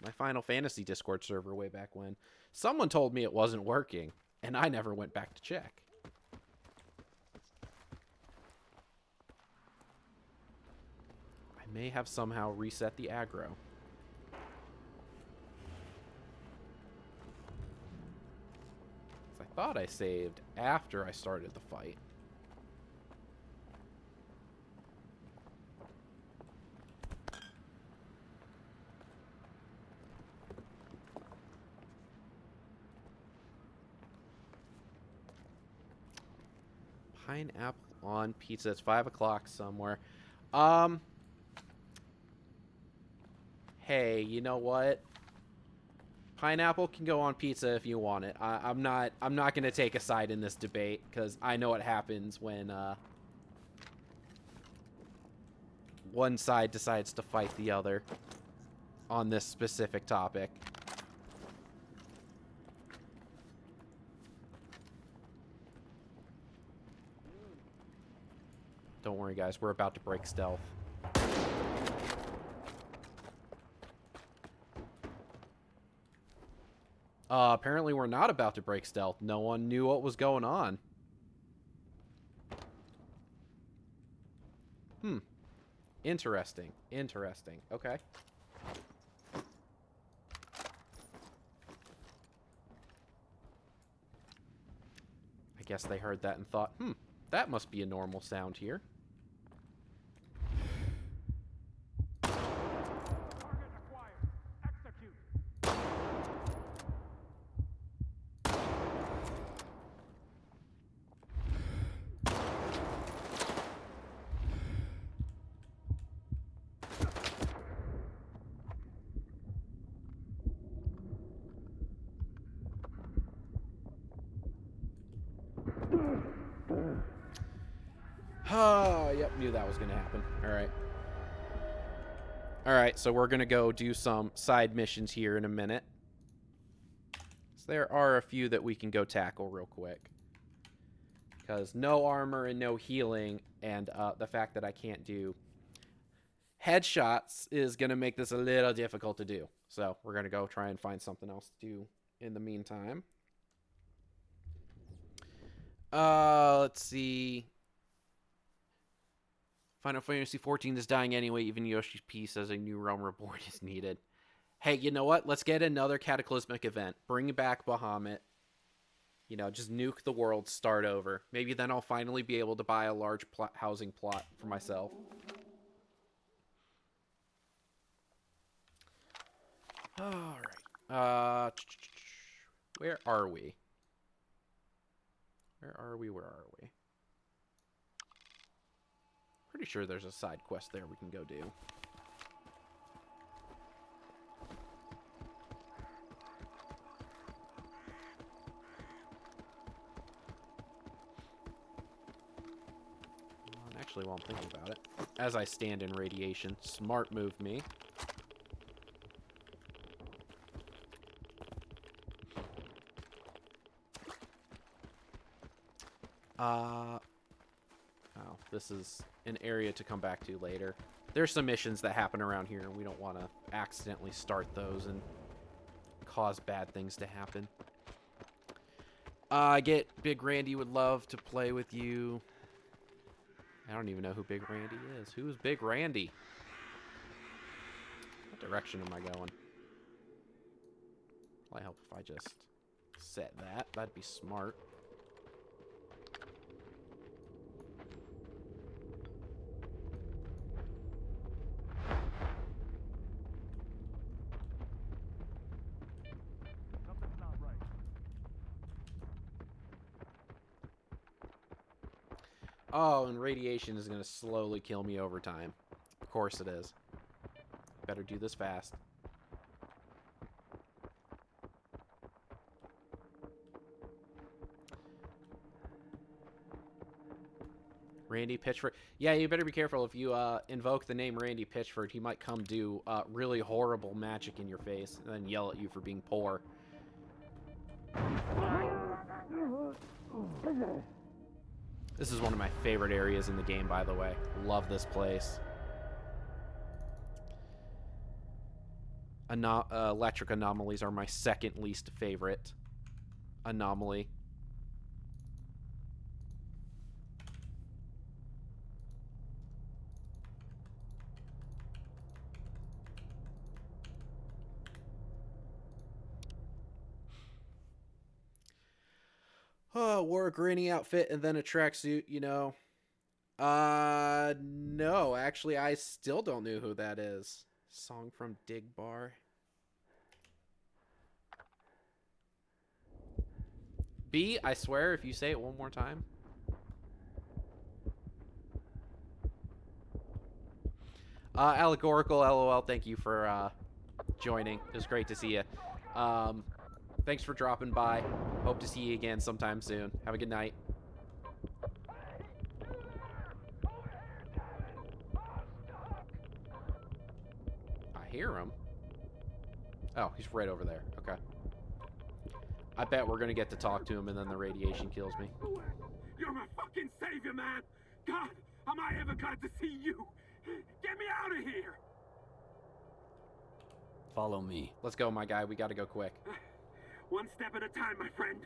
my Final Fantasy Discord server way back when. Someone told me it wasn't working, and I never went back to check. I may have somehow reset the aggro. I thought I saved after I started the fight. Pineapple on pizza. It's 5 o'clock somewhere. Hey, you know what? Pineapple can go on pizza if you want it. I'm not going to take a side in this debate because I know what happens when one side decides to fight the other on this specific topic. Don't worry, guys. We're about to break stealth. Apparently we're not about to break stealth. No one knew what was going on. Interesting. Interesting. Okay. I guess they heard that and thought, that must be a normal sound here. Oh, yep, knew that was going to happen. All right. All right, so we're going to go do some side missions here in a minute. So there are a few that we can go tackle real quick. Because no armor and no healing, and the fact that I can't do headshots is going to make this a little difficult to do. So we're going to go try and find something else to do in the meantime. Let's see. Final Fantasy XIV is dying anyway. Even Yoshi's P says a new Realm Reborn is needed. Hey, you know what? Let's get another cataclysmic event. Bring back Bahamut. You know, just nuke the world, start over. Maybe then I'll finally be able to buy a large housing plot for myself. All right. Where are we? Where are we? Pretty sure there's a side quest there we can go do. Actually, while I'm thinking about it, as I stand in radiation, smart move me. Oh, this is an area to come back to later. There's some missions that happen around here, and we don't want to accidentally start those and cause bad things to happen. I get Big Randy would love to play with you. I don't even know who Big Randy is. Who's Big Randy? What direction am I going? Well, I hope if I just set that. That'd be smart. Something's not right. Oh, and radiation is going to slowly kill me over time. Of course it is. Better do this fast. Randy Pitchford. Yeah, you better be careful. If you invoke the name Randy Pitchford, he might come do really horrible magic in your face and then yell at you for being poor. This is one of my favorite areas in the game, by the way. Love this place. Electric anomalies are my second least favorite anomaly. Oh, wore a granny outfit and then a tracksuit, you know. No, actually, I still don't know who that is. Song from Dig Bar. B, I swear, if you say it one more time. Allegorical LOL, thank you for joining. It was great to see you. Thanks for dropping by. Hope to see you again sometime soon. Have a good night. I hear him. Oh, he's right over there. Okay. I bet we're gonna get to talk to him and then the radiation kills me. You're my fucking savior, man! God, am I ever glad to see you? Get me out of here! Follow me. Let's go, my guy. We gotta go quick. One step at a time, my friend.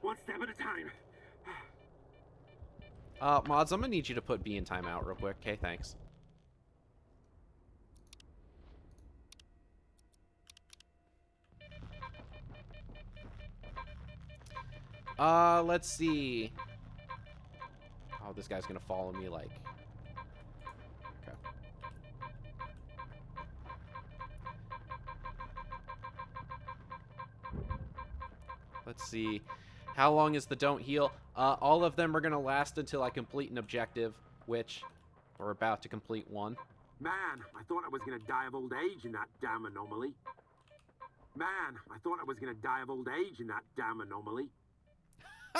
One step at a time. Mods, I'm gonna need you to put B in timeout real quick. Okay, thanks. Let's see. Oh, this guy's gonna follow me like... Okay. Let's see. How long is the don't heal? All of them are gonna last until I complete an objective, which we're about to complete one. Man, I thought I was gonna die of old age in that damn anomaly. Man, I thought I was gonna die of old age in that damn anomaly.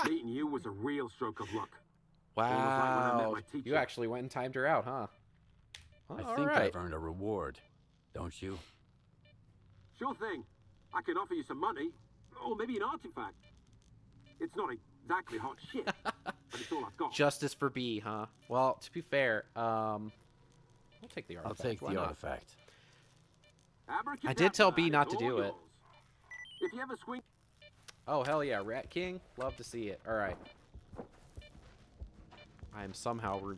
Meeting you was a real stroke of luck. like when I met Wow. my teacher. You actually went and timed her out, huh? I All think right. I've earned a reward, don't you? Sure thing. I can offer you some money, or maybe an artifact. It's not exactly hot shit, but it's all I've got. Justice for B, huh? Well, to be fair, we'll take the I'll artifact. take Why the not? artifact. I did tell B Abracadabra, not to it's all do it. yours. If you ever swing... Oh, hell yeah. Rat King? Love to see it. All right. I am somehow...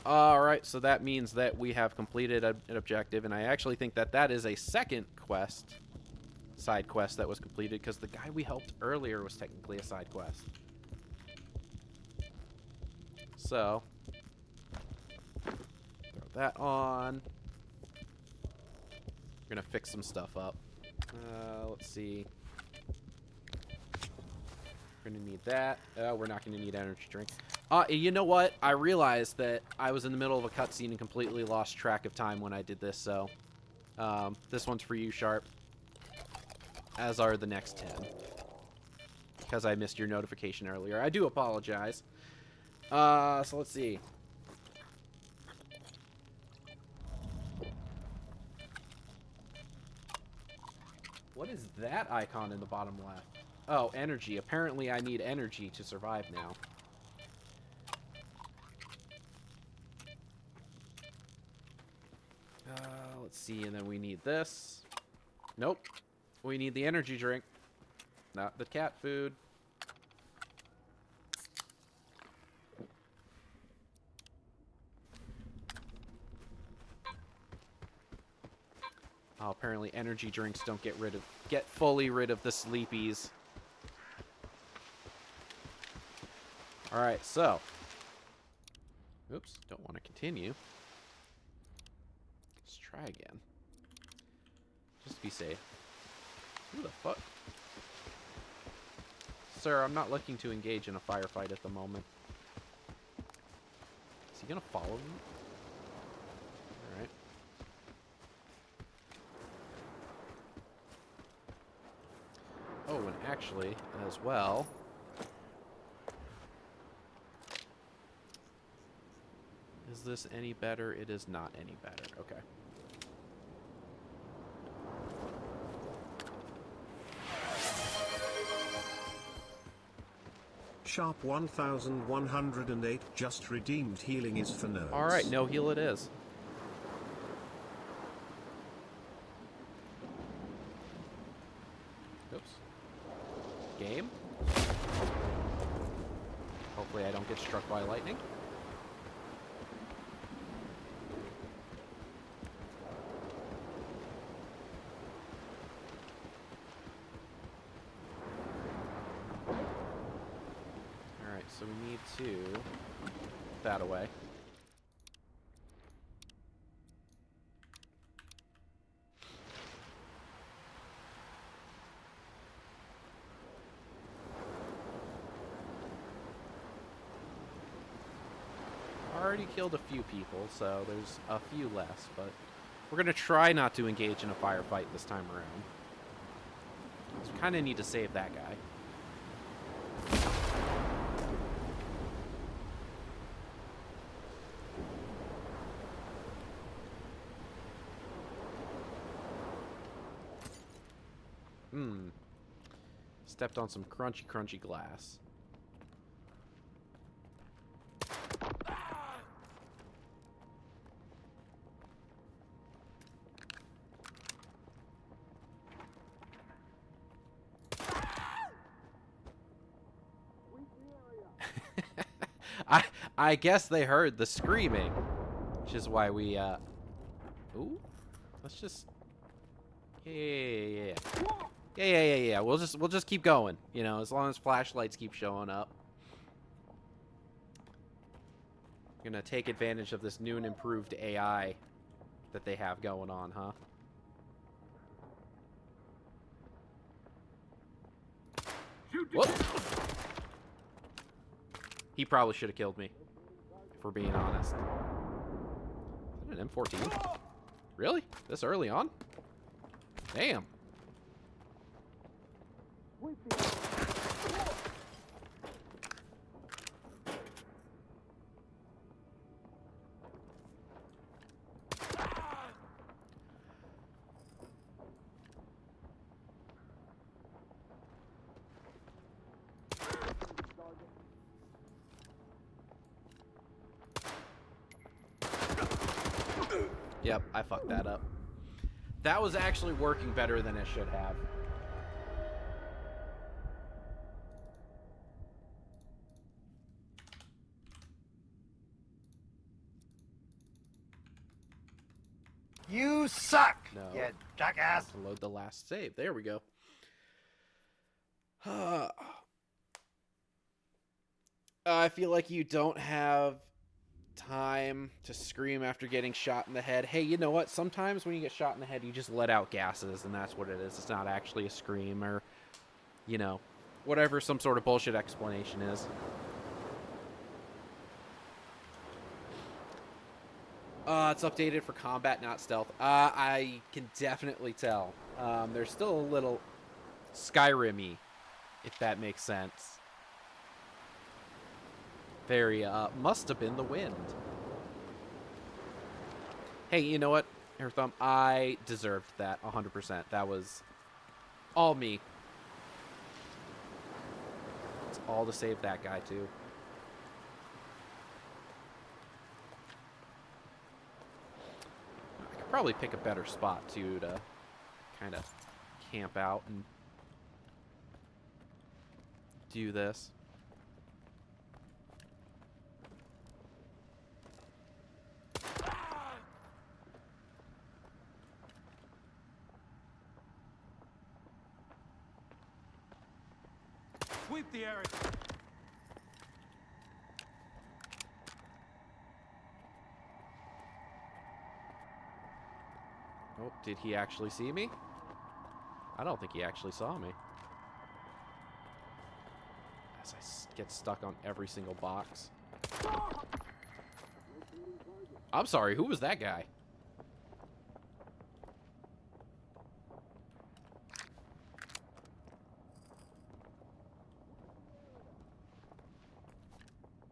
All right, so that means that we have completed an objective, and I actually think that that is a second quest, side quest that was completed, because the guy we helped earlier was technically a side quest. So, throw that on. We're going to fix some stuff up. Let's see. We're going to need that. We're not going to need energy drink. You know what? I realized that I was in the middle of a cutscene and completely lost track of time when I did this, so this one's for you, Sharp. As are the next 10. Because I missed your notification earlier. I do apologize. So let's see. What is that icon in the bottom left? Oh, energy. Apparently I need energy to survive now. Let's see, and then we need this. Nope. We need the energy drink. Not the cat food. Oh, apparently energy drinks don't get fully rid of the sleepies. Alright, so. Oops, don't want to continue. Let's try again. Just to be safe. Who the fuck? Sir, I'm not looking to engage in a firefight at the moment. Is he gonna follow me? Alright. Oh, and actually, as well... Is this any better? It is not any better. Okay. Sharp 1108 just redeemed. Healing is for nerds. Alright, no heal it is. Oops. Game? Hopefully I don't get struck by lightning. So we need to put that away. Already killed a few people, so there's a few less, but we're going to try not to engage in a firefight this time around. So we kind of need to save that guy. Stepped on some crunchy glass. I guess they heard the screaming, which is why we ooh, let's just yeah. We'll just keep going, you know, as long as flashlights keep showing up. Gonna take advantage of this new and improved AI that they have going on, huh? Whoop. He probably should have killed me, if we're being honest. Is that an M14? Really? This early on? Damn. Yep, I fucked that up. That was actually working better than it should have. You suck, No. you jackass. To load the last save. There we go. I feel like you don't have time to scream after getting shot in the head. Hey, you know what? Sometimes when you get shot in the head, you just let out gases, and that's what it is. It's not actually a scream or, you know, whatever some sort of bullshit explanation is. It's updated for combat, not stealth. I can definitely tell. There's still a little Skyrim-y, if that makes sense. Very, must have been the wind. Hey, you know what, Air Thumb? I deserved that 100%. That was all me. It's all to save that guy, too. I could probably pick a better spot, too, to kind of camp out and do this. Sweep the area. Oh, did he actually see me? I don't think he actually saw me. As I get stuck on every single box. I'm sorry, who was that guy?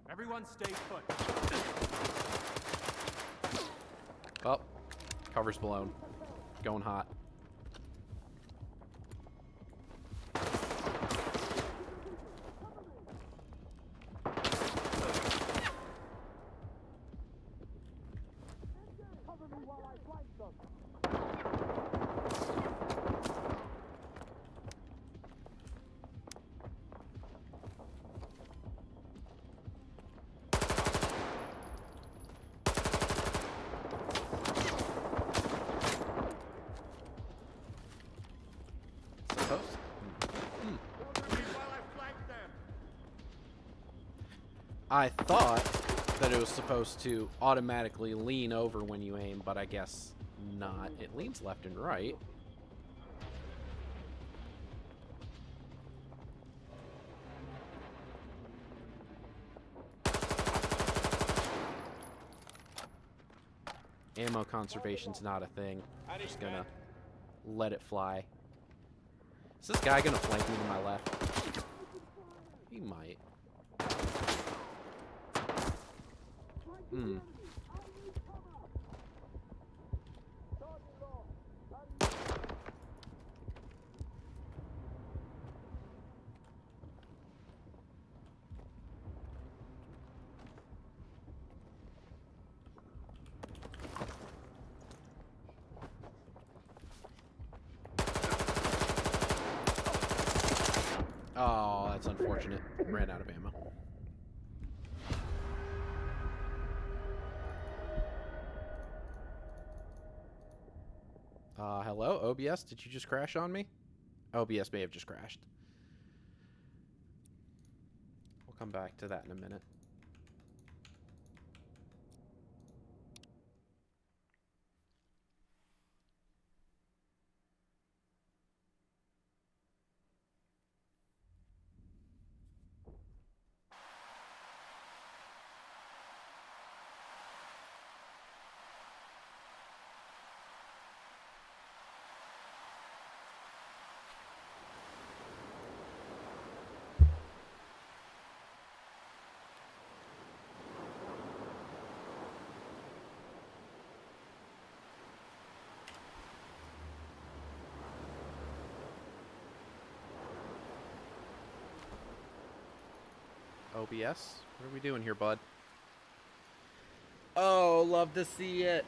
Everyone stay put. Oh, cover's blown. Going hot. I thought that it was supposed to automatically lean over when you aim, but I guess not. It leans left and right. Ammo conservation's not a thing. I'm just gonna let it fly. Is this guy gonna flank me to my left? He might. Hmm. Oh, that's unfortunate. Ran out of ammo. Hello? OBS? Did you just crash on me? OBS may have just crashed. We'll come back to that in a minute. OBS? What are we doing here, bud? Oh, love to see it.